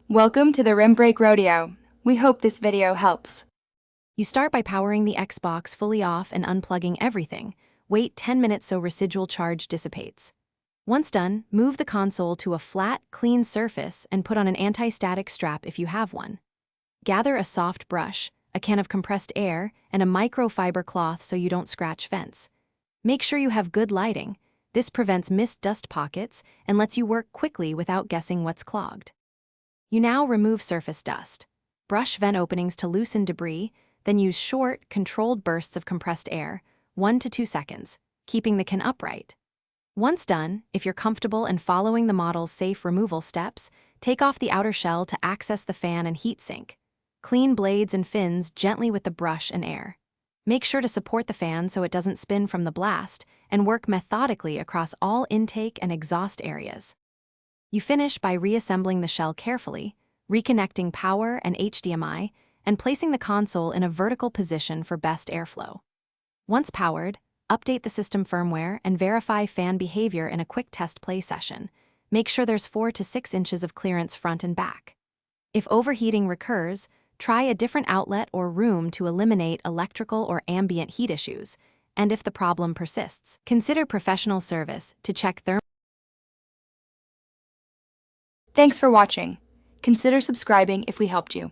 Welcome to the Rim Break Rodeo. We hope this video helps. You start by powering the Xbox fully off and unplugging everything. Wait 10 minutes so residual charge dissipates. Once done, move the console to a flat, clean surface and put on an anti-static strap if you have one. Gather a soft brush, a can of compressed air, and a microfiber cloth so you don't scratch vents. Make sure you have good lighting. This prevents mist dust pockets and lets you work quickly without guessing what's clogged. You now remove surface dust. Brush vent openings to loosen debris, then use short, controlled bursts of compressed air, 1 to 2 seconds, keeping the can upright. Once done, if you're comfortable and following the model's safe removal steps, take off the outer shell to access the fan and heatsink. Clean blades and fins gently with the brush and air. Make sure to support the fan so it doesn't spin from the blast, and work methodically across all intake and exhaust areas. You finish by reassembling the shell carefully, reconnecting power and HDMI, and placing the console in a vertical position for best airflow. Once powered, update the system firmware and verify fan behavior in a quick test play session. Make sure there's 4 to 6 inches of clearance front and back. If overheating recurs, try a different outlet or room to eliminate electrical or ambient heat issues, and if the problem persists, consider professional service to check thermal. Thanks for watching. Consider subscribing if we helped you.